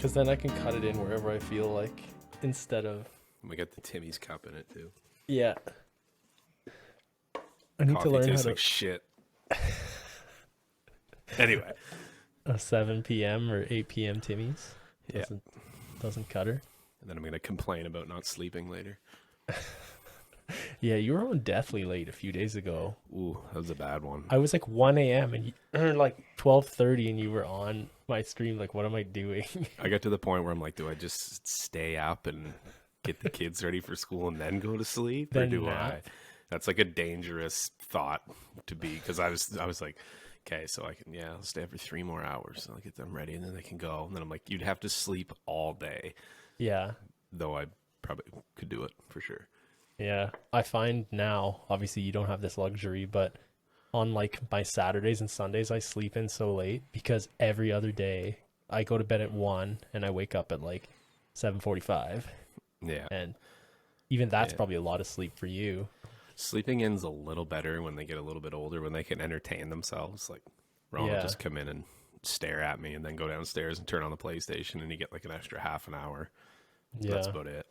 Because then I can cut it in wherever I feel like instead of. We got the Timmy's cup in it too. Yeah. I need to Coffee learn how tastes to. like shit. Anyway. A 7 p.m. or 8 p.m. Timmy's. Yeah. Doesn't cut her. And then I'm going to complain about not sleeping later. Yeah, you were on deathly late a few days ago. Ooh, that was a bad one. I was like 1 a.m. and or like 12:30 and you were on my stream. Like, what am I doing? I got to the point where I'm like, do I just stay up and get the kids ready for school and then go to sleep? Or Then do nap? I? That's like a dangerous thought to be, because I was like, okay, so I can, I'll stay up for 3 more hours. I'll get them ready and then they can go. And then I'm like, you'd have to sleep all day. Yeah. Though I probably could do it for sure. Yeah. I find now, obviously you don't have this luxury, but on like my Saturdays and Sundays, I sleep in so late because every other day I go to bed at 1 and I wake up at like 7:45. Yeah. And even that's probably a lot of sleep for you. Sleeping in's a little better when they get a little bit older, when they can entertain themselves. Like, Ron will just come in and stare at me and then go downstairs and turn on the PlayStation and you get like an extra half an hour. Yeah. That's about it.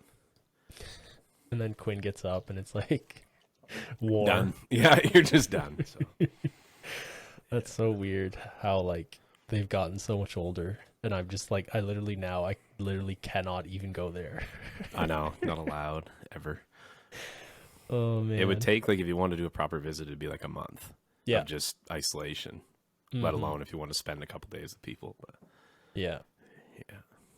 And then Quinn gets up and it's like war. Done. Yeah, you're just done. So. That's so weird how like they've gotten so much older. And I'm just like, I literally cannot even go there. I know, not allowed ever. Oh man. It would take, like, if you wanted to do a proper visit, it'd be like a month of just isolation, let alone if you want to spend a couple days with people. But yeah.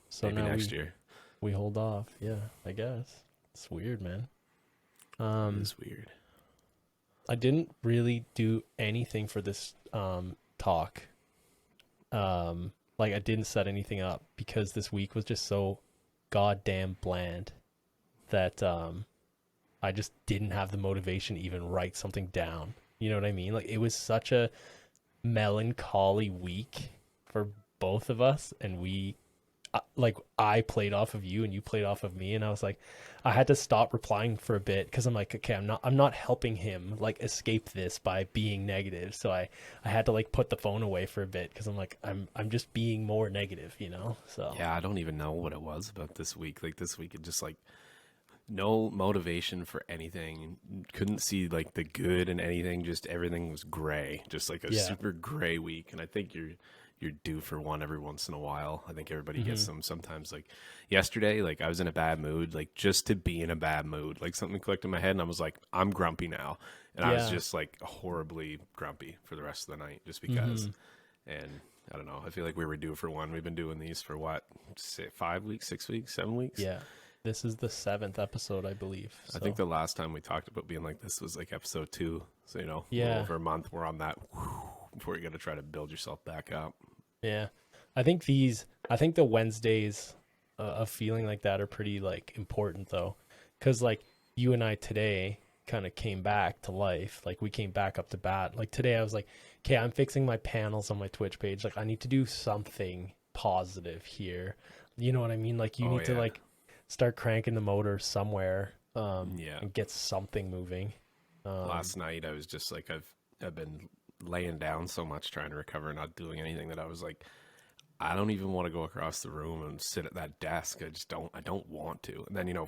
So maybe now next year. We hold off. Yeah, I guess. It's weird, man. It's weird. I didn't really do anything for this talk. Like I didn't set anything up because this week was just so goddamn bland that I just didn't have the motivation to even write something down. You know what I mean? Like it was such a melancholy week for both of us, and I played off of you and you played off of me, and I was like, I had to stop replying for a bit because I'm like, okay, I'm not helping him like escape this by being negative. So I had to like put the phone away for a bit because I'm like, I'm just being more negative, you know? So yeah, I don't even know what it was about this week. Like this week, it just like no motivation for anything. Couldn't see like the good in anything. Just everything was gray. Just like a super gray week. And I think you're due for one every once in a while. I think everybody gets them sometimes. Like yesterday, like I was in a bad mood, like just to be in a bad mood. Like something clicked in my head and I was like, I'm grumpy now. And I was just like horribly grumpy for the rest of the night just because. And I don't know. I feel like we were due for one. We've been doing these for what, 5 weeks, 6 weeks, 7 weeks? yeah. This is the 7th episode, I believe. So. I think the last time we talked about being like this was like episode 2. So, a little over a month, we're on that before you got to try to build yourself back up. Yeah. I think the Wednesdays of feeling like that are pretty like important though. Cause like you and I today kind of came back to life. Like we came back up to bat. Like today I was like, okay, I'm fixing my panels on my Twitch page. Like I need to do something positive here. You know what I mean? Like you need to like start cranking the motor somewhere and get something moving. Last night I was just like, I've been laying down so much trying to recover, not doing anything, that I was like, I don't even want to go across the room and sit at that desk. I don't want to. And then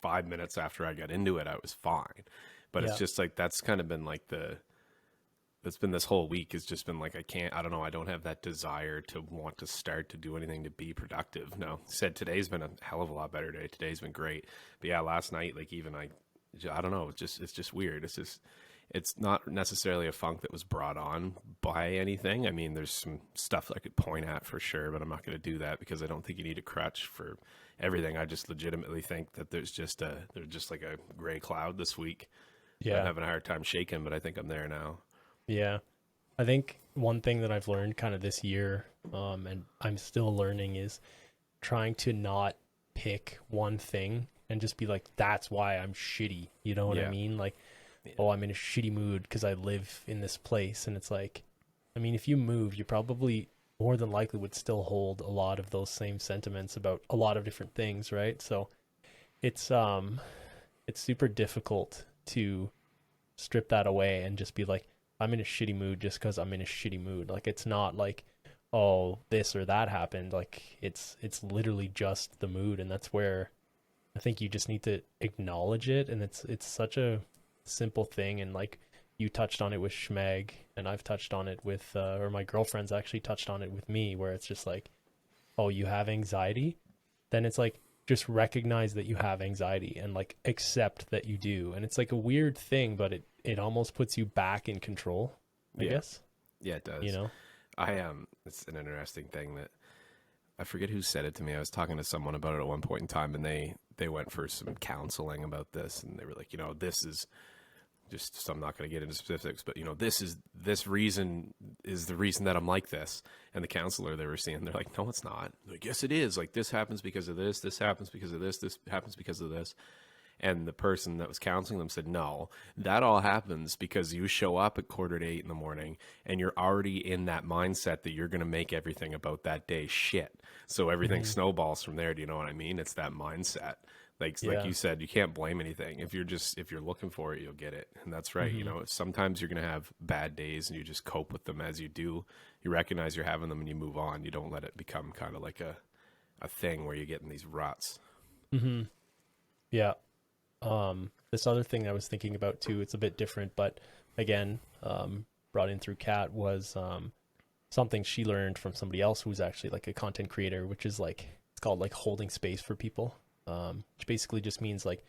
5 minutes after I got into it, I was fine. But it's just like, that's kind of been like that's been this whole week, has just been like, I don't have that desire to want to start to do anything to be productive. No, said today's been a hell of a lot better day. Today's been great. But yeah, last night, like even I don't know, it's just weird. It's not necessarily a funk that was brought on by anything. I mean, there's some stuff I could point at for sure, but I'm not going to do that because I don't think you need a crutch for everything. I just legitimately think that there's just like a gray cloud this week. Yeah. I'm having a hard time shaking, but I think I'm there now. Yeah. I think one thing that I've learned kind of this year, and I'm still learning, is trying to not pick one thing and just be like, that's why I'm shitty. You know what I mean? Like, oh, I'm in a shitty mood because I live in this place. And it's like, I mean, if you move, you probably more than likely would still hold a lot of those same sentiments about a lot of different things, right? So it's super difficult to strip that away and just be like, I'm in a shitty mood just because I'm in a shitty mood. Like, it's not like, oh, this or that happened. Like it's literally just the mood, and that's where I think you just need to acknowledge it, and it's such a simple thing. And like you touched on it with Schmeg, and I've touched on it with, or my girlfriend's actually touched on it with me, where it's just like, oh, you have anxiety, then it's like just recognize that you have anxiety and like accept that you do. And it's like a weird thing, but it almost puts you back in control, I Yeah, guess. yeah, it You does. know? It's an interesting thing that I forget who said it to me. I was talking to someone about it at one point in time, and they went for some counseling about this, and they were like, this is just. So I'm not going to get into specifics, but this reason is the reason that I'm like this. And the counselor they were seeing, they're like, no, it's not. They're like, yes, it is. Like this happens because of this. This happens because of this. This happens because of this. And the person that was counseling them said, no, that all happens because you show up at 7:45 in the morning and you're already in that mindset that you're going to make everything about that day shit. So everything Hmm. snowballs from there. Do you know what I mean? It's that mindset. Like Yeah. you said, you can't blame anything. If you're looking for it, you'll get it. And that's right. Hmm. Sometimes you're going to have bad days and you just cope with them as you do. You recognize you're having them and you move on. You don't let it become kind of like a thing where you get in these ruts. Hmm. Yeah. This other thing I was thinking about too, it's a bit different, but again, brought in through Kat was something she learned from somebody else who's actually like a content creator, which is like it's called like holding space for people. Which basically just means like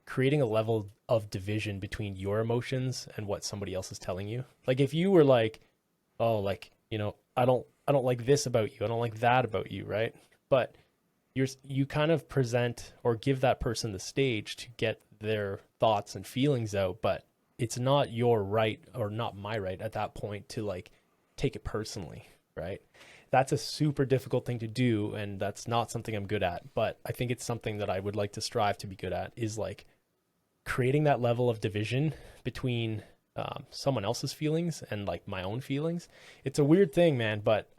creating a level of division between your emotions and what somebody else is telling you. Like if you were like, oh, like, I don't like this about you. I don't like that about you, right? But you kind of present or give that person the stage to get their thoughts and feelings out, but it's not your right or not my right at that point to like take it personally, right? That's a super difficult thing to do, and that's not something I'm good at, but I think it's something that I would like to strive to be good at, is like creating that level of division between someone else's feelings and like my own feelings. It's a weird thing, man, but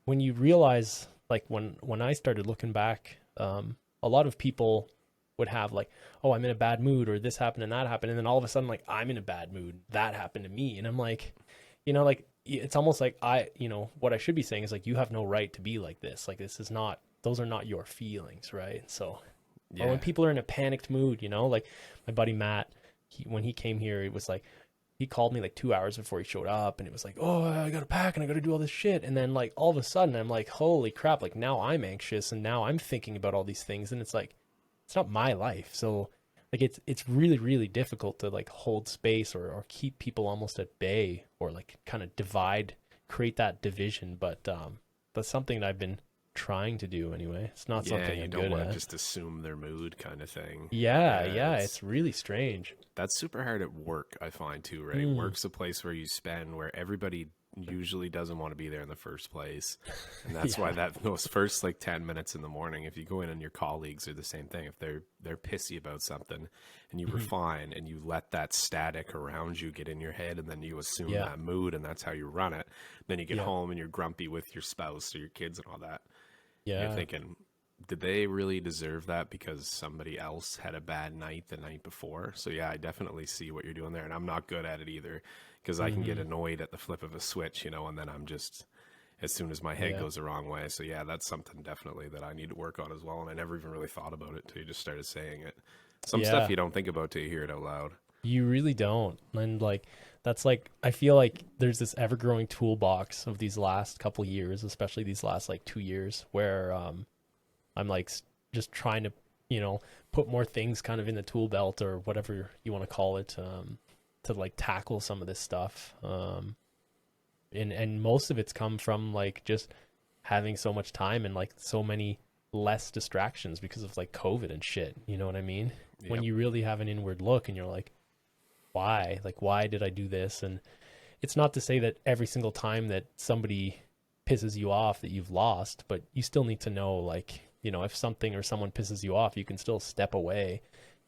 when you realize, like when I started looking back, a lot of people would have like, oh, I'm in a bad mood, or this happened and that happened, and then all of a sudden like I'm in a bad mood, that happened to me, and I'm like, like it's almost like what I should be saying is like, you have no right to be like this. Like this is not, those are not your feelings, right? So, or when Yeah. people are in a panicked mood, like my buddy Matt, when he came here, it was like he called me like 2 hours before he showed up, and it was like, oh, I gotta pack and I gotta do all this shit, and then like all of a sudden I'm like, holy crap, like now I'm anxious and now I'm thinking about all these things, and it's like it's not my life. So like it's really really difficult to like hold space, or keep people almost at bay, or like kind of create that division. But that's something that I've been trying to do anyway. It's not Yeah, something you I'm don't good want to at. just assume their mood kind of thing. Yeah, Yeah, yeah, it's really strange. that's super hard at work, I find too, right? Mm. Work's a place where you spend where everybody usually doesn't want to be there in the first place. And that's why Yeah. that those first like 10 minutes in the morning, if you go in and your colleagues are the same thing, if they're pissy about something and you Mhm. refine and you let that static around you get in your head and then you assume Yeah. that mood and that's how you run it, then you get Yeah. home and you're grumpy with your spouse or your kids and all that. And you're Yeah. thinking, did they really deserve that because somebody else had a bad night the night before? So yeah, I definitely see what you're doing there, and I'm not good at it either because I can get Hmm. annoyed at the flip of a switch, and then I'm just as soon as my head Yeah. goes the wrong way. So yeah, that's something definitely that I need to work on as well, and I never even really thought about it till you just started saying it. Some stuff Yeah. you don't think about till you hear it out loud. You really don't. And like that's like I feel like there's this ever growing toolbox of these last couple years, especially these last like 2 years, where I'm like just trying to, put more things kind of in the tool belt, or whatever you want to call it, to like tackle some of this stuff. And most of it's come from like just having so much time and like so many less distractions because of like COVID and shit. You know what I mean? When Yep. you really have an inward look and you're like, why? Like, why did I do this? And it's not to say that every single time that somebody pisses you off that you've lost, but you still need to know, like, if something or someone pisses you off, you can still step away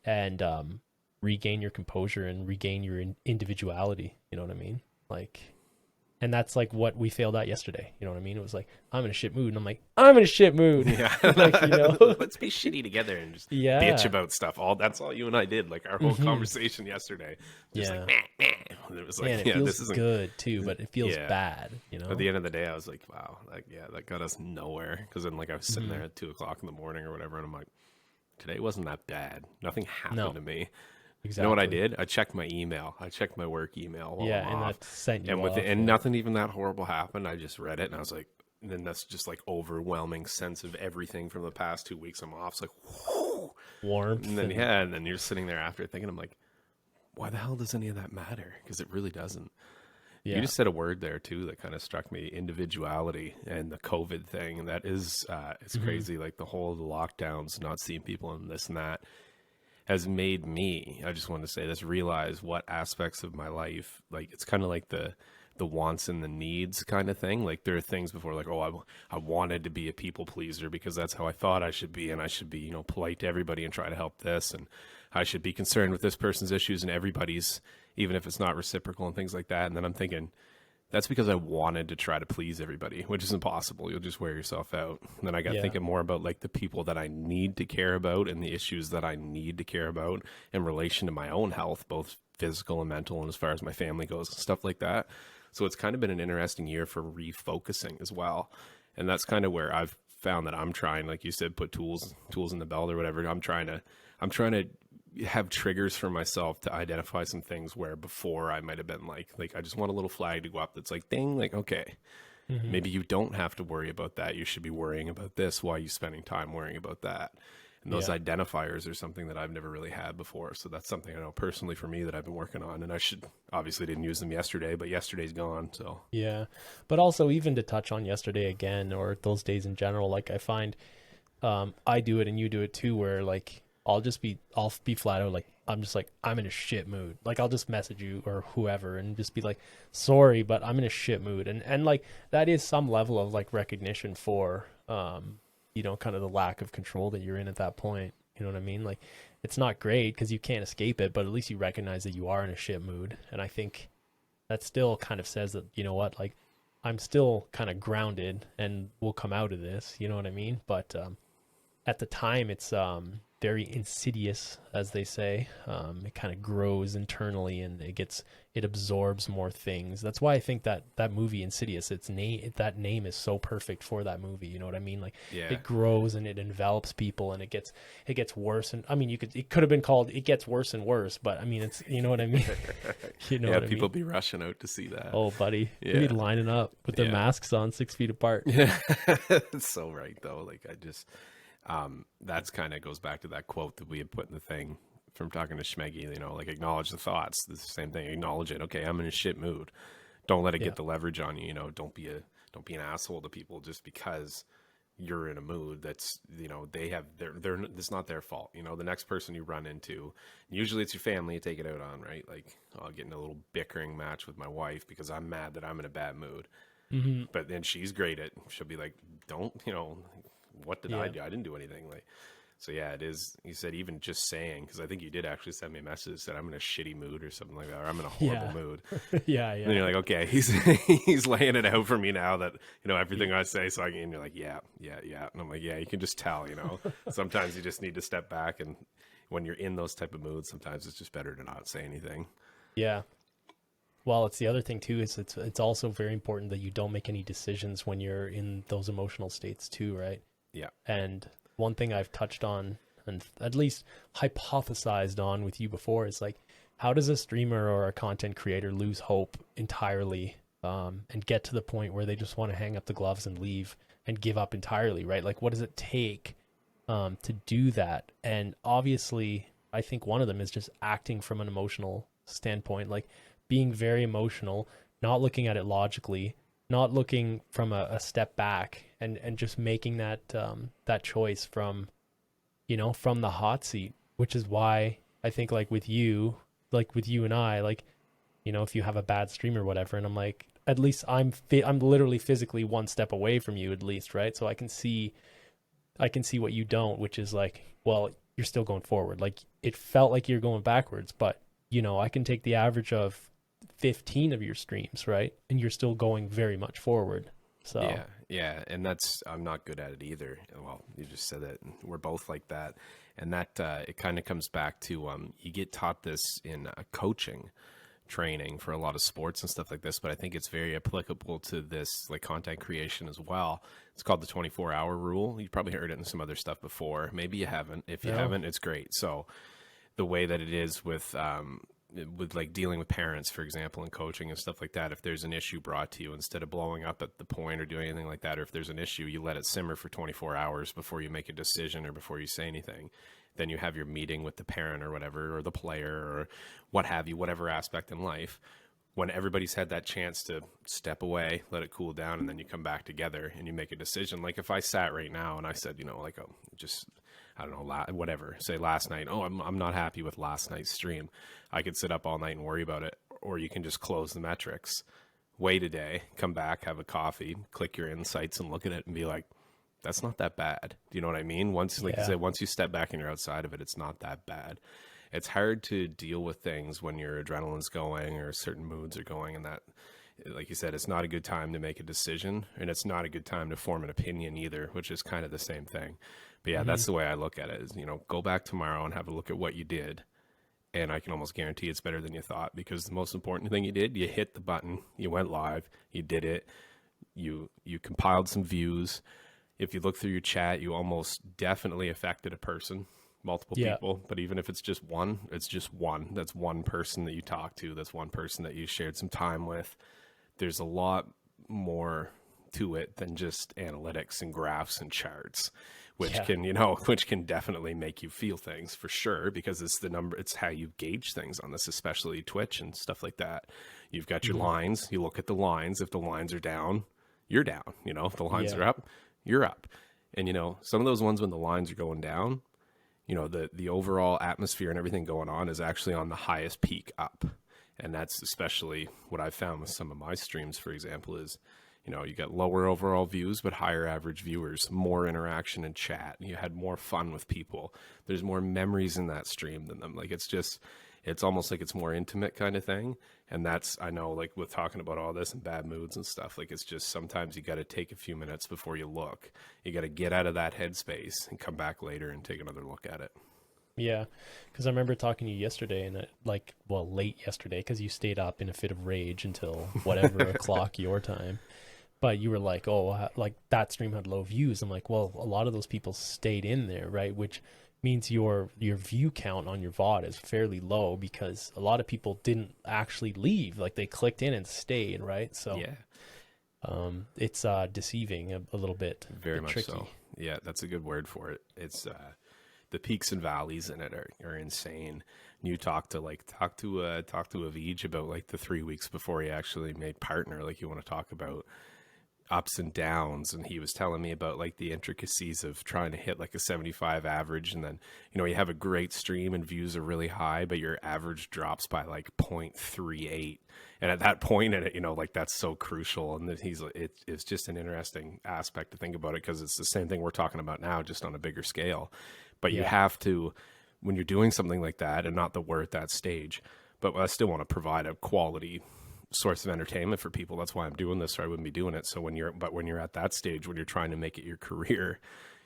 and regain your composure and regain your individuality. You know what I mean? Like, And that's like what we failed at yesterday. You know what I mean? It was like, I'm in a shit mood. And I'm like, I'm in a shit mood. Yeah. Like, you know? Let's be shitty together and just bitch Yeah. about stuff. That's all you and I did. Like our whole Hmm. conversation yesterday. Just like, Yeah. meh, meh. And it was like, Man, it yeah, feels this isn't good too, but it feels yeah. bad, you At know? the end of the day, I was like, wow, like, yeah, that got us nowhere. Because then, like, I was sitting Hmm. there at 2 o'clock in the morning or whatever, and I'm like, today wasn't that bad. Nothing happened No, to me. You know what I exactly. did? I checked my email. I checked my work email while Yeah, I'm and off, that sent you and with it, off. and Yeah. nothing even that horrible happened. I just read it, and I was like, and then that's just like overwhelming sense of everything from the past 2 weeks I'm off. It's like, whew. Warmth And then and yeah, and then you're sitting there after thinking, I'm like, why the hell does any of that matter? Because it really doesn't. You yeah. just said a word there too that kind of struck me: individuality and the COVID thing. And that is, it's Hmm. crazy. Like the whole lockdowns, not seeing people and this and that has made me. I just wanted to say this: realize what aspects of my life, like it's kind of like the wants and the needs kind of thing. Like there are things before, like I wanted to be a people pleaser because that's how I thought I should be, and I should be polite to everybody and try to help this, and I should be concerned with this person's issues and everybody's, even if it's not reciprocal and things like that. And then I'm thinking, that's because I wanted to try to please everybody, which is impossible. You'll just wear yourself out. And then I got Yeah. thinking more about like the people that I need to care about and the issues that I need to care about in relation to my own health, both physical and mental, and as far as my family goes and stuff like that. So it's kind of been an interesting year for refocusing as well. And that's kind of where I've found that I'm trying, like you said, put tools in the belt or whatever. I'm trying to have triggers for myself to identify some things where before I might have been like I just want a little flag to go up that's like ding, like okay, Hmm. maybe you don't have to worry about that. You should be worrying about this. Why are you spending time worrying about that? And those Yeah. identifiers are something that I've never really had before. So that's something I know personally for me that I've been working on. And I should obviously didn't use them yesterday, but yesterday's gone. So Yeah. But also, even to touch on yesterday again, or those days in general, like I find I do it and you do it too, where like I'll be flat out like, I'm just like, I'm in a shit mood. Like I'll just message you or whoever and just be like, sorry, but I'm in a shit mood. And like that is some level of like recognition for kind of the lack of control that you're in at that point. You know what I mean? Like it's not great because you can't escape it, but at least you recognize that you are in a shit mood. And I think that still kind of says that, you know what, like I'm still kind of grounded and we'll come out of this, you know what I mean? But at the time it's very insidious, as they say. It kind of grows internally and it absorbs more things. That's why I think that that movie Insidious, that name is so perfect for that movie. You know what I mean? Like yeah. it grows and it envelops people and it gets worse. And I mean, it could have been called It Gets Worse and Worse, but I mean, it's, you know what I mean? You know Yeah, what I people mean? be rushing out to see that. Oh, buddy, they be Yeah. lining up with their Yeah. masks on 6 feet apart. Yeah. It's so right though. Like I just that's kind of goes back to that quote that we had put in the thing from talking to Schmeggy, like acknowledge the thoughts. The same thing. Acknowledge it. Okay, I'm in a shit mood. Don't let it Yeah. get the leverage on you. Don't be an asshole to people just because you're in a mood that's they have they're it's not their fault. The next person you run into, usually it's your family you take it out on, right? Like I'll get in a little bickering match with my wife because I'm mad that I'm in a bad mood. Hmm. But then she's great at, she'll be like, don't, what did I Yeah. do? I didn't do anything. Like, so yeah, it is. You said even just saying, because I think you did actually send me a message that said I'm in a shitty mood or something like that, or I'm in a horrible Yeah. mood. Yeah. And then Yeah. you're like, okay, he's laying it out for me now that, everything I say. So and you're like, yeah. And I'm like, yeah, you can just tell. Sometimes you just need to step back. And when you're in those type of moods, sometimes it's just better to not say anything. Yeah. Well, it's the other thing too, is it's also very important that you don't make any decisions when you're in those emotional states too, right? Yeah. And one thing I've touched on and at least hypothesized on with you before is like, how does a streamer or a content creator lose hope entirely, and get to the point where they just want to hang up the gloves and leave and give up entirely, right? Like, what does it take to do that? And obviously, I think one of them is just acting from an emotional standpoint, like being very emotional, not looking at it logically, not looking from a step back, and just making that choice from the hot seat, which is why I think like with you and I, like, if you have a bad stream or whatever, and I'm like, at least I'm literally physically one step away from you at least, right? So I can see what you don't, which is like, well, you're still going forward. Like it felt like you're going backwards, but I can take the average of 15 of your streams, right? And you're still going very much forward. So Yeah, and that's I'm not good at it either. Well, you just said that we're both like that, and that it kind of comes back to you get taught this in coaching training for a lot of sports and stuff like this, but I think it's very applicable to this like content creation as well. It's called the 24-hour rule. You probably heard it in some other stuff before. Maybe you haven't. If you no. haven't, it's great. So the way that it is with like dealing with parents, for example, and coaching and stuff like that, if there's an issue brought to you, instead of blowing up at the point or doing anything like that, or if there's an issue, you let it simmer for 24 hours before you make a decision or before you say anything. Then you have your meeting with the parent or whatever, or the player or what have you, whatever aspect in life, when everybody's had that chance to step away, let it cool down, and then you come back together and you make a decision. Like if I sat right now and I said, you know, like, oh, just, I don't know, whatever, say last night, oh, I'm not happy with last night's stream. I could sit up all night and worry about it, or you can just close the metrics, wait a day, come back, have a coffee, click your insights and look at it and be like, that's not that bad. Do you know what I mean? Once, like you said, once you step back and you're outside of it, it's not that bad. It's hard to deal with things when your adrenaline's going or certain moods are going, and that, like you said, it's not a good time to make a decision, and it's not a good time to form an opinion either, which is kind of the same thing. But yeah, that's the way I look at it is, you know, go back tomorrow and have a look at what you did. And I can almost guarantee it's better than you thought, because the most important thing you did, you hit the button, you went live, you did it, you compiled some views. If you look through your chat, you almost definitely affected a person, multiple people. But even if it's just one, it's just one. That's one person that you talked to. That's one person that you shared some time with. There's a lot more to it than just analytics and graphs and charts, which can, you know, which can definitely make you feel things for sure, because it's the number, it's how you gauge things on this, especially Twitch and stuff like that. You've got your lines, you look at the lines. If the lines are down, you're down. You know, if the lines are up, you're up. And, you know, some of those ones when the lines are going down, you know, the overall atmosphere and everything going on is actually on the highest peak up. And that's especially what I've found with some of my streams, for example, is, you know, you got lower overall views, but higher average viewers, more interaction in chat. You had more fun with people. There's more memories in that stream than them. Like, it's just, it's almost like it's more intimate kind of thing. And that's, I know, like with talking about all this and bad moods and stuff, like it's just sometimes you got to take a few minutes before you look. You got to get out of that headspace and come back later and take another look at it. Yeah, because I remember talking to you yesterday, and like, well, late yesterday, because you stayed up in a fit of rage until whatever o'clock your time. But you were like, oh, like that stream had low views. I'm like, well, a lot of those people stayed in there, right? Which means your view count on your VOD is fairly low, because a lot of people didn't actually leave. Like they clicked in and stayed, right? So yeah, it's deceiving a little bit. Very much tricky. So. Yeah, that's a good word for it. It's the peaks and valleys in it are insane. You talk to Avij about like the 3 weeks before he actually made partner, like you want to talk about ups and downs, and he was telling me about like the intricacies of trying to hit like a 75 average, and then, you know, you have a great stream and views are really high, but your average drops by like 0.38, and at that point, and you know, like that's so crucial. And that it's just an interesting aspect to think about it, because it's the same thing we're talking about now, just on a bigger scale. But you have to, when you're doing something like that, and not that we're at that stage, but I still want to provide a quality source of entertainment for people. That's why I'm doing this, or I wouldn't be doing it. So when you're at that stage, when you're trying to make it your career,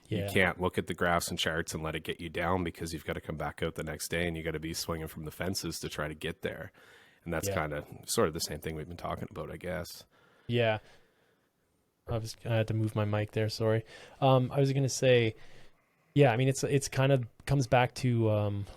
you can't look at the graphs and charts and let it get you down, because you've got to come back out the next day and you got to be swinging from the fences to try to get there. And that's kind of sort of the same thing we've been talking about, I guess. Yeah. I had to move my mic there. Sorry. I was going to say, yeah, I mean, it's kind of comes back to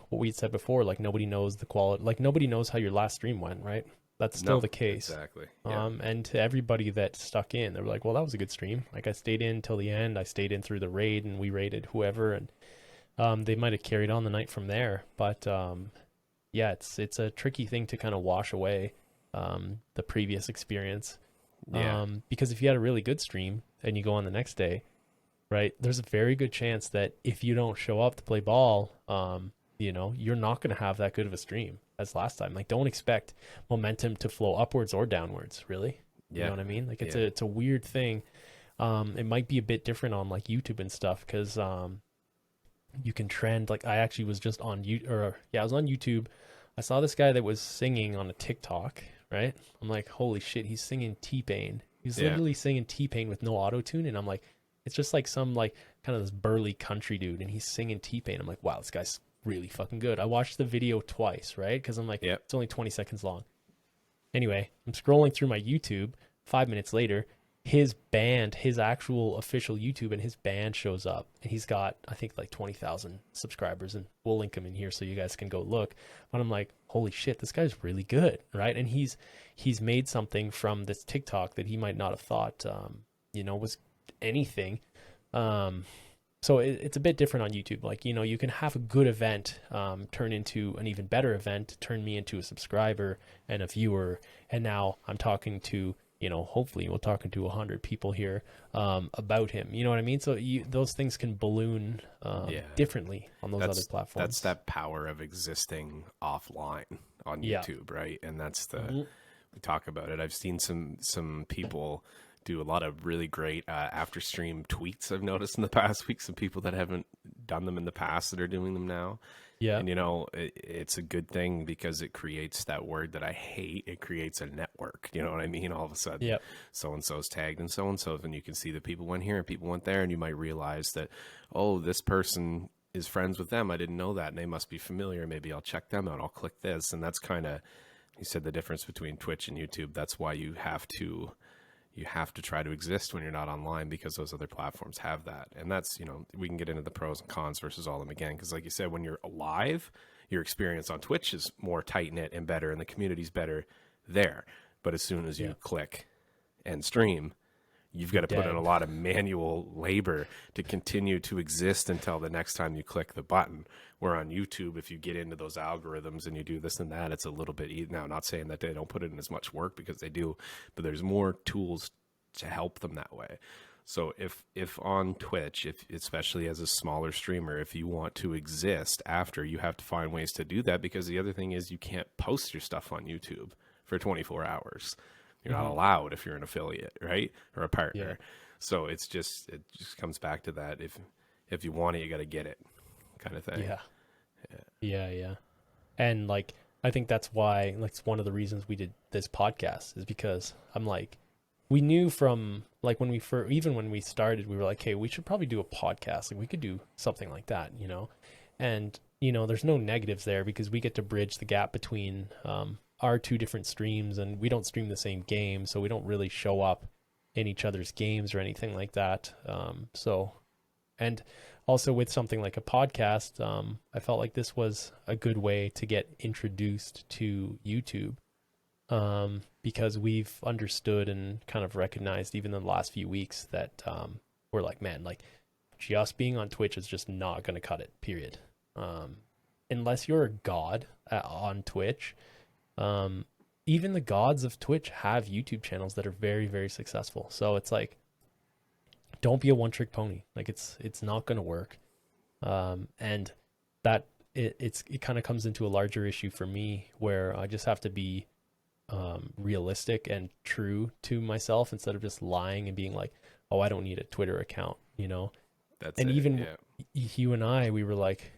what we said before. Like, nobody knows the quality. Like, nobody knows how your last stream went, right? That's still the case. Exactly. Yeah. And to everybody that stuck in, they were like, well, that was a good stream. Like, I stayed in till the end. I stayed in through the raid, and we raided whoever. And they might have carried on the night from there. But yeah, it's a tricky thing to kind of wash away the previous experience. Yeah. Because if you had a really good stream and you go on the next day, right, there's a very good chance that if you don't show up to play ball, you know, you're not going to have that good of a stream as last time. Like, don't expect momentum to flow upwards or downwards, really. You know what I mean? Like, it's a weird thing. It might be a bit different on like YouTube and stuff, because you can trend. Like, I was just on I was on YouTube. I saw this guy that was singing on a TikTok, right? I'm like, holy shit, he's singing T-Pain. He's Yeah. literally singing T-Pain with no auto-tune. And I'm like, it's just like some like kind of this burly country dude. And he's singing T-Pain. I'm like, wow, this guy's really fucking good. I watched the video twice, right? Because I'm like, Yep. it's only 20 seconds long. Anyway, I'm scrolling through my YouTube. 5 minutes later, his band, his actual official YouTube, and his band shows up, and he's got I think like 20,000 subscribers, and we'll link him in here so you guys can go look. But I'm like, holy shit, this guy's really good, right? And he's made something from this TikTok that he might not have thought, was anything. So it's a bit different on YouTube. Like, you can have a good event turn into an even better event, turn me into a subscriber and a viewer. And now I'm talking to, hopefully we're talking to 100 people here about him. You know what I mean? So those things can balloon differently on those other platforms. That's that power of existing offline on YouTube, right? And that's we talk about it. I've seen some people do a lot of really great after stream tweets. I've noticed in the past week, some people that haven't done them in the past that are doing them now. Yeah. And it's a good thing because it creates that word that I hate. It creates a network. You know what I mean? All of a sudden, so-and-so's tagged and so-and-so, and you can see that people went here and people went there, and you might realize that, oh, this person is friends with them. I didn't know that, and they must be familiar. Maybe I'll check them out. I'll click this. And that's kind of, you said, the difference between Twitch and YouTube. That's why you have to try to exist when you're not online, because those other platforms have that. And that's, we can get into the pros and cons versus all of them again. Because like you said, when you're alive, your experience on Twitch is more tight knit and better, and the community's better there. But as soon as you click and stream, you've got to put in a lot of manual labor to continue to exist until the next time you click the button. Where on YouTube, if you get into those algorithms and you do this and that, it's a little bit easy. Now, not saying that they don't put in as much work, because they do, but there's more tools to help them that way. So if on Twitch, especially as a smaller streamer, if you want to exist after, you have to find ways to do that, because the other thing is you can't post your stuff on YouTube for 24 hours. You're not allowed if you're an affiliate, right? Or a partner. So it just comes back to that. If you want it, you got to get it, kind of thing. Yeah. And like, I think that's why, like, it's one of the reasons we did this podcast, is because I'm like, we knew from like when we started, we were like, hey, we should probably do a podcast. Like, we could do something like that, and there's no negatives there, because we get to bridge the gap between our two different streams, and we don't stream the same game, so we don't really show up in each other's games or anything like that. And also with something like a podcast, I felt like this was a good way to get introduced to YouTube, because we've understood and kind of recognized, even in the last few weeks, that we're like, man, like, just being on Twitch is just not going to cut it, period. Unless you're a god on Twitch. Even the gods of Twitch have YouTube channels that are very, very successful. So it's like, don't be a one-trick pony. Like, it's not going to work. And that it kind of comes into a larger issue for me, where I just have to be realistic and true to myself, instead of just lying and being like, oh, I don't need a Twitter account, That's and it, even you and I, we were like,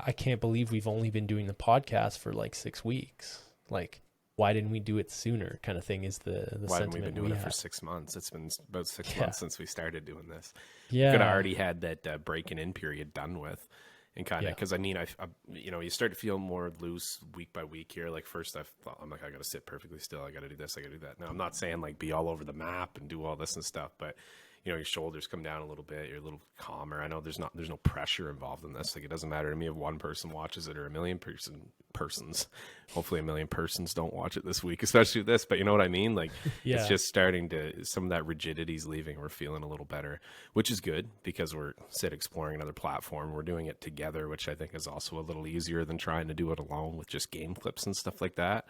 I can't believe we've only been doing the podcast for like 6 weeks. Like, why didn't we do it sooner, kind of thing, is the why sentiment haven't we been doing it have. for 6 months? It's been about 6 months since we started doing this. Yeah. Could have already had that breaking in period done with, and kind of, because I mean, I you start to feel more loose week by week here. Like, first I'm like, I got to sit perfectly still. I got to do this. I got to do that. Now, I'm not saying like be all over the map and do all this and stuff, but your shoulders come down a little bit. You're a little calmer. I know there's no pressure involved in this. Like, it doesn't matter to me if one person watches it or a million persons. Hopefully a million persons don't watch it this week, especially this, but you know what I mean? Like, it's just starting to, some of that rigidity's leaving. We're feeling a little better, which is good, because we're exploring another platform. We're doing it together, which I think is also a little easier than trying to do it alone with just game clips and stuff like that.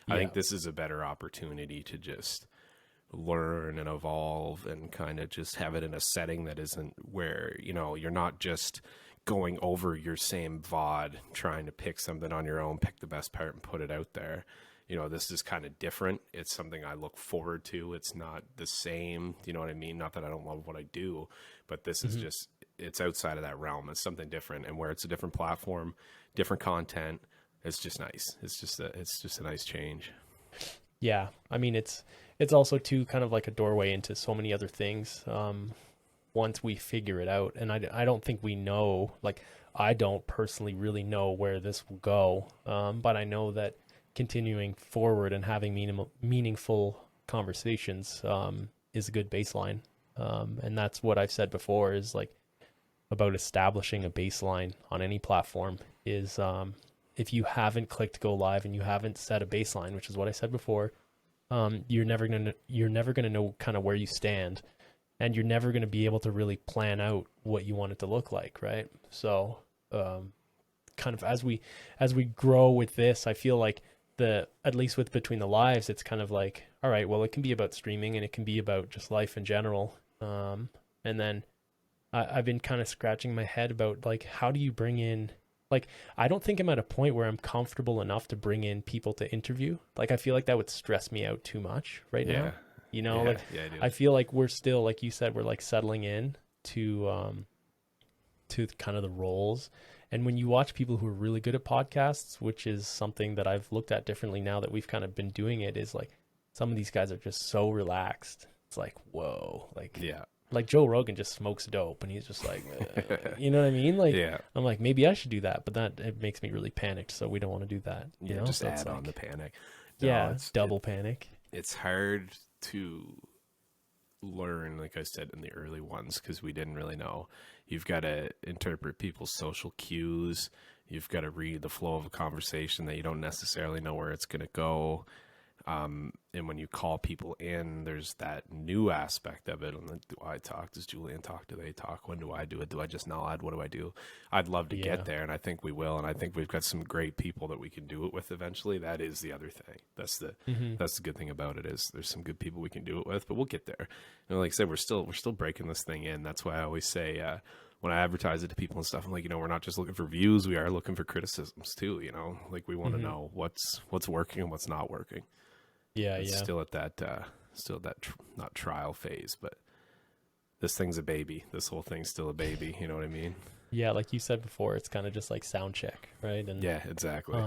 I think this is a better opportunity to just learn and evolve, and kind of just have it in a setting that isn't where, you're not just going over your same VOD, trying to pick something on your own, pick the best part and put it out there. This is kind of different. It's something I look forward to. It's not the same, you know what I mean? Not that I don't love what I do, but this is just, it's outside of that realm. It's something different, and where it's a different platform, different content, it's just nice. It's just a nice change. Yeah, I mean it's also too kind of like a doorway into so many other things. Once we figure it out, and I don't think we know. Like I don't personally really know where this will go, but I know that continuing forward and having meaningful conversations is a good baseline. And that's what I've said before is like about establishing a baseline on any platform is if you haven't clicked go live and you haven't set a baseline, which is what I said before, you're never gonna know kind of where you stand, and you're never gonna be able to really plan out what you want it to look like, right? So, kind of as we grow with this, I feel like the at least with between the lives, it's kind of like, all right, well, it can be about streaming and it can be about just life in general. And then I've been kind of scratching my head about like how do you bring in like I don't think I'm at a point where I'm comfortable enough to bring in people to interview. Like I feel like that would stress me out too much right now. Yeah. You know, Yeah. like Yeah, I do. I feel like we're still like you said we're like settling in to kind of the roles. And when you watch people who are really good at podcasts, which is something that I've looked at differently now that we've kind of been doing it, is like some of these guys are just so relaxed. It's like, whoa, Yeah. like Joe Rogan just smokes dope and he's just like, you know what I mean? Like, Yeah. I'm like, maybe I should do that, but that it makes me really panicked. So we don't want to do that, you Yeah. know? Just So it's add on like, the panic. No, yeah, double panic. it's hard to learn, like I said, in the early ones because we didn't really know. You've got to interpret people's social cues. You've got to read the flow of a conversation that you don't necessarily know where it's going to go. And when you call people in, there's that new aspect of it. And then, do I talk? Does Julian talk? Do they talk? When do I do it? Do I just nod? What do I do? I'd love to Yeah. get there, and I think we will. And I think we've got some great people that we can do it with eventually. That is the other thing. That's the Mm-hmm. that's the good thing about it is there's some good people we can do it with. But we'll get there. And like I said, we're still breaking this thing in. That's why I always say. When I advertise it to people and stuff, I'm like, we're not just looking for views. We are looking for criticisms too. Like we want to Mm-hmm. know what's working and what's not working. Yeah. It's Yeah. still at that not trial phase, but this thing's a baby. This whole thing's still a baby. You know what I mean? Yeah. Like you said before, it's kind of just like sound check, right? And, Yeah, exactly.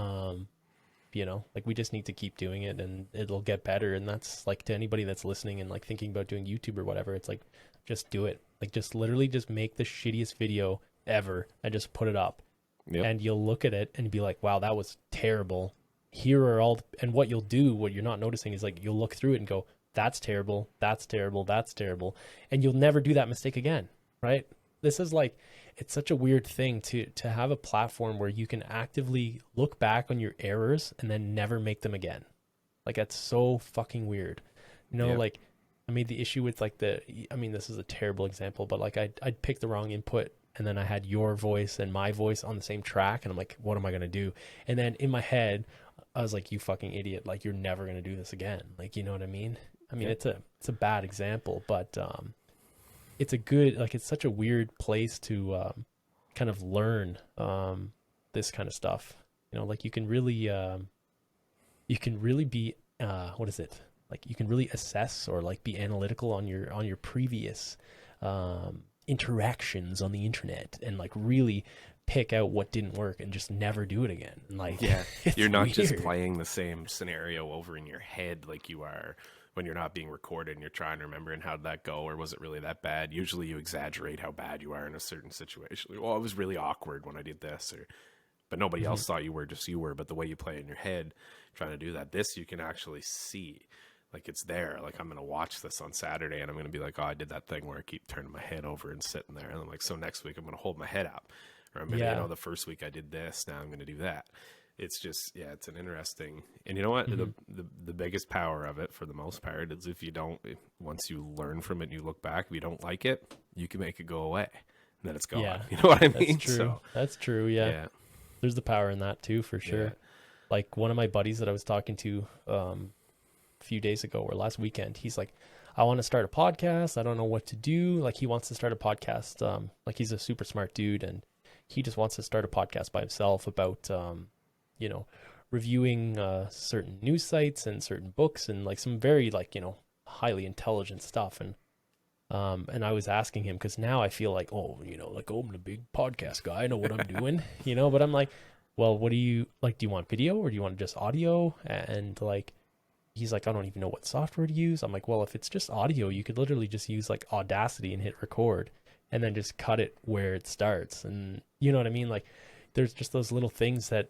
like we just need to keep doing it and it'll get better. And that's like to anybody that's listening and like thinking about doing YouTube or whatever, it's like, just do it. Like just literally just make the shittiest video ever and just put it up. Yep. And you'll look at it and be like, wow, that was terrible. Here are all, and what you'll do, what you're not noticing is like, you'll look through it and go, that's terrible. That's terrible. That's terrible. And you'll never do that mistake again. Right. This is like, it's such a weird thing to have a platform where you can actively look back on your errors and then never make them again. Like that's so fucking weird. Yep. Like I made the issue with like this is a terrible example, but like I'd pick the wrong input and then I had your voice and my voice on the same track and I'm like, what am I going to do? And then in my head, I was like, you fucking idiot. Like you're never going to do this again. Like, you know what I mean? I mean, Yep. it's a bad example, but it's a good, like, it's such a weird place to kind of learn this kind of stuff. Like you can really be what is it? Like you can really assess or like be analytical on your previous interactions on the internet and like really pick out what didn't work and just never do it again. And like, Yeah, it's you're not just weird. playing the same scenario over in your head like you are when you're not being recorded and you're trying to remember and how did that go or was it really that bad? Usually you exaggerate how bad you are in a certain situation. Like, well, it was really awkward when I did this, but nobody else thought you were, just you were. But the way you play in your head, trying to do that, this you can actually see. Like it's there. Like I'm going to watch this on Saturday and I'm going to be like, oh, I did that thing where I keep turning my head over and sitting there. And I'm like, so next week I'm going to hold my head up. Or I'm going to, Yeah. the first week I did this, now I'm going to do that. It's just, yeah, it's an interesting, and you know what? The biggest power of it for the most part is once you learn from it and you look back, if you don't like it, you can make it go away and then it's gone. Yeah. You know what I mean? That's true. So, That's true. Yeah. yeah. There's the power in that too, for sure. Yeah. Like one of my buddies that I was talking to a few days ago or last weekend, he's like, I want to start a podcast. I don't know what to do. Like he wants to start a podcast. Like he's a super smart dude and he just wants to start a podcast by himself about, reviewing certain news sites and certain books and like some very like, highly intelligent stuff. And I was asking him because now I feel like, like, oh, I'm a big podcast guy. I know what I'm doing, but I'm like, well, what do you like? Do you want video or do you want just audio? And like, he's like, I don't even know what software to use. I'm like, well, if it's just audio, you could literally just use like Audacity and hit record and then just cut it where it starts. And you know what I mean? Like there's just those little things that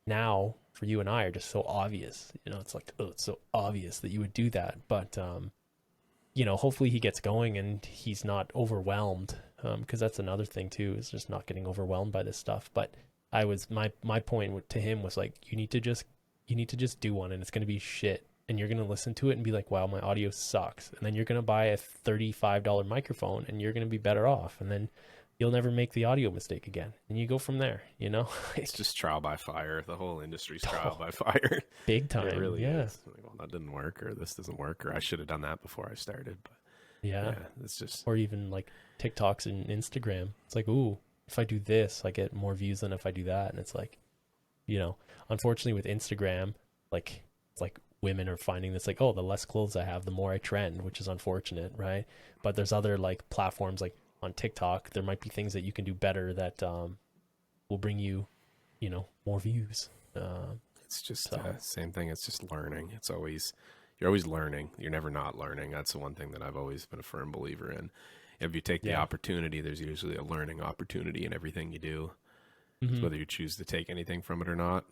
now for you and I are just so obvious. You know, it's like, oh, it's so obvious that you would do that. But you know, hopefully he gets going and he's not overwhelmed. Because that's another thing too, is just not getting overwhelmed by this stuff. But I was my point to him was like, you need to just do one, and it's going to be shit, and you're going to listen to it and be like, wow, my audio sucks. And then you're going to buy a $35 microphone and you're going to be better off, and then you'll never make the audio mistake again, and you go from there, you know. It's just trial by fire. The whole industry's trial by fire. Big time. It really Yeah. is. Like, well, that didn't work, or this doesn't work, or I should have done that before I started. But Yeah. it's just, Or even like TikToks and Instagram. It's like, ooh, if I do this, I get more views than if I do that. And it's like, you know, unfortunately with Instagram, like it's like women are finding this like, oh, the less clothes I have, the more I trend, which is unfortunate, right? But there's other like platforms like on TikTok, there might be things that you can do better that will bring you, you know, more views. it's just same thing. It's just learning. You're always learning. You're never not learning. That's the one thing that I've always been a firm believer in. If you take the opportunity, there's usually a learning opportunity in everything you do. Mm-hmm. So whether you choose to take anything from it or not,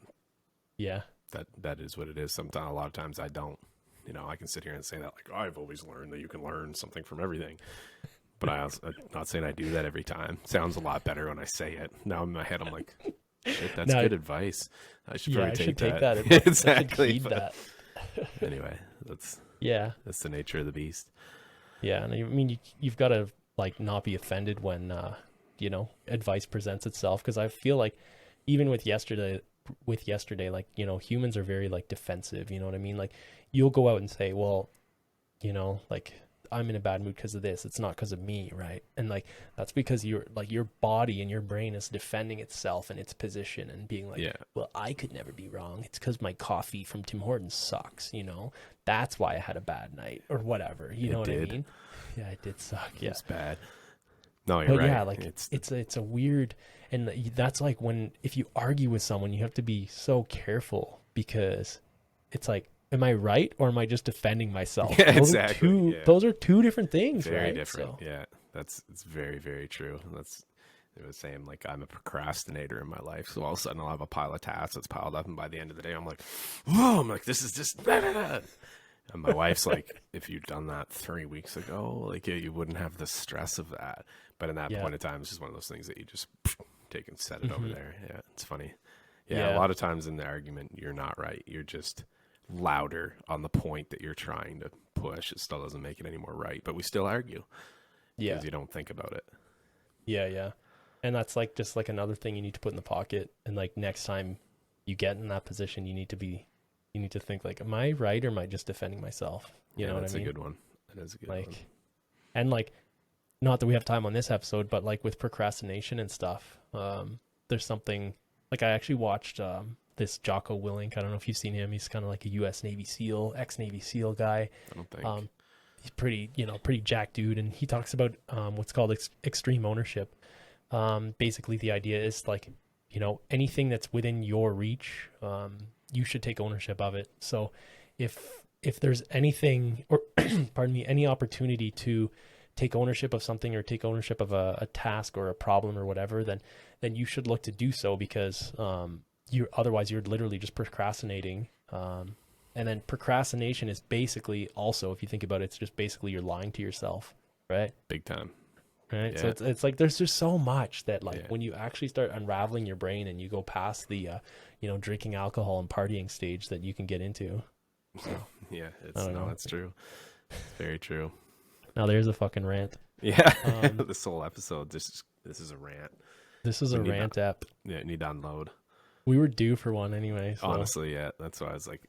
Yeah. that is what it is. Sometimes, a lot of times I don't. You know, I can sit here and say that like, I've always learned that you can learn something from everything. But I'm not saying I do that every time. Sounds a lot better when I say it. Now in my head, I'm like, shit, that's good advice. I should probably take that. Advice. Exactly. I should heed that. Anyway, that's the nature of the beast. Yeah, and I mean, you've got to like not be offended when you know, advice presents itself, because I feel like even with yesterday, like, you know, humans are very like defensive. You know what I mean? Like you'll go out and say, well, you know, like I'm in a bad mood because of this. It's not because of me, right? And like that's because you're like your body and your brain is defending itself and its position and being like, well, I could never be wrong. It's because my coffee from Tim Hortons sucks. You know, that's why I had a bad night or whatever. You know what I mean? Yeah, it did suck. Yeah, it's bad. No, you're right. Yeah, like it's a weird, and that's like when if you argue with someone, you have to be so careful because it's like, am I right or am I just defending myself? Yeah, exactly. Those are two different things, very right? different. So. Yeah, it's very, very true. It was saying like I'm a procrastinator in my life, so all of a sudden I'll have a pile of tasks that's piled up, and by the end of the day I'm like, whoa! I'm like, this is just. And my wife's like, if you'd done that 3 weeks ago, like you wouldn't have the stress of that. But in that point in time, it's just one of those things that you just take and set it over there. Yeah, it's funny. Yeah, a lot of times in the argument, you're not right. You're just louder on the point that you're trying to push. It still doesn't make it any more right, but we still argue. Yeah, because you don't think about it. Yeah. And that's like just like another thing you need to put in the pocket. And like next time you get in that position, you need to think like, am I right or am I just defending myself? You know what I mean? That's a good one. That is a good one. And like, not that we have time on this episode, but like with procrastination and stuff, there's something like I actually watched this Jocko Willink. I don't know if you've seen him. He's kind of like a U.S. Navy SEAL, ex-Navy SEAL guy. I don't think. He's pretty jacked dude, and he talks about what's called extreme ownership. Basically, the idea is like, you know, anything that's within your reach, you should take ownership of it. So if there's anything, or pardon me, any opportunity to take ownership of something or take ownership of a task or a problem or whatever, then you should look to do so, because otherwise you're literally just procrastinating. And then procrastination is basically also, if you think about it, it's just basically you're lying to yourself, right? Big time. Right. Yeah. So it's like there's just so much that like when you actually start unraveling your brain and you go past the drinking alcohol and partying stage that you can get into. So, that's true. It's very true. Now there's a fucking rant. Yeah. This whole episode, this is a rant. This is a rant app. Yeah, you need to unload. We were due for one anyway. So. Honestly, yeah. That's why I was like,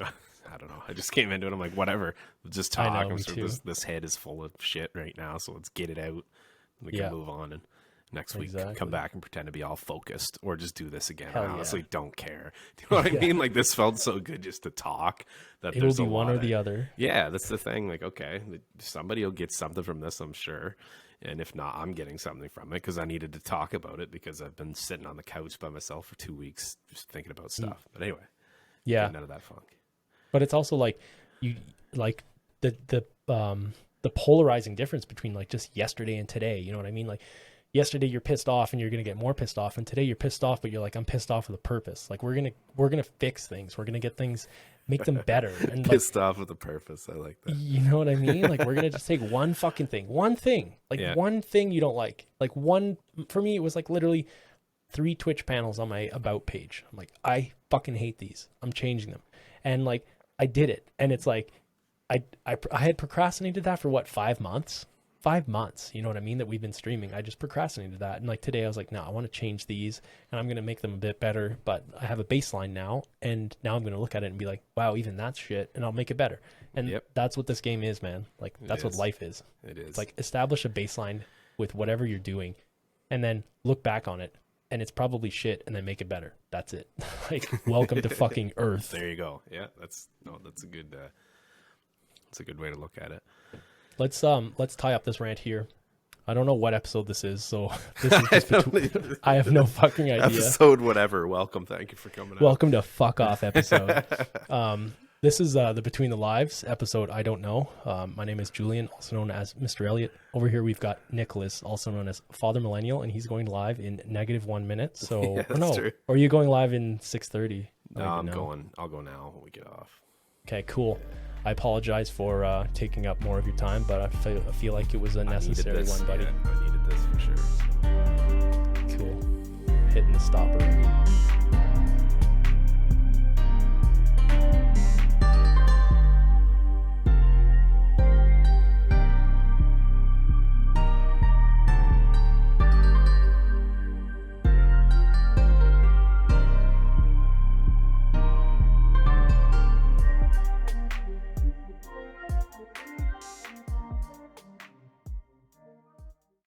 I don't know. I just came into it. I'm like, whatever. Just talk. I know, me too. This head is full of shit right now, so let's get it out. We can move on, and next week come back and pretend to be all focused, or just do this again. I honestly don't care. Do you know what I mean? Like, this felt so good just to talk that it will be one or the other. Yeah, that's the thing. Like, okay, somebody will get something from this, I'm sure. And if not, I'm getting something from it because I needed to talk about it because I've been sitting on the couch by myself for 2 weeks just thinking about stuff. But anyway, getting out of that funk. But it's also like you like the polarizing difference between like just yesterday and today. You know what I mean? Like yesterday you're pissed off and you're gonna get more pissed off, and today you're pissed off, but you're like, I'm pissed off with a purpose. Like we're gonna fix things. We're gonna get things, make them better. And Pissed off with a purpose. I like that. you know what I mean? Like we're gonna just take one fucking thing, one thing you don't like one. For me, it was like literally 3 Twitch panels on my about page. I'm like, I fucking hate these. I'm changing them, and like I did it, and it's like I had procrastinated that for what, 5 months. 5 months, you know what I mean, that we've been streaming. I just procrastinated that, and like today I was like, no, I want to change these and I'm going to make them a bit better, but I have a baseline now, and now I'm going to look at it and be like, wow, even that's shit, and I'll make it better. And that's what this game is, man. Like that's what life is. It is. It's like establish a baseline with whatever you're doing and then look back on it, and it's probably shit, and then make it better. That's it. Like welcome to fucking Earth. There you go. Yeah, that's a good way to look at it. Let's tie up this rant here. I don't know what episode this is, so this is just I have no fucking idea. Episode whatever. Welcome. Thank you for coming out. Welcome to fuck off episode. This is the Between the Lives episode. I don't know. My name is Julian, also known as Mr. Elliot. Over here we've got Nicholas, also known as Father Millennial, and he's going live in -1 minute. So yeah, that's true. Or are you going live in 6:30? No, I'll go now when we get off. Okay, cool. I apologize for taking up more of your time, but I feel like it was a necessary one, buddy. Yeah, I needed this for sure. Cool. Hitting the stopper.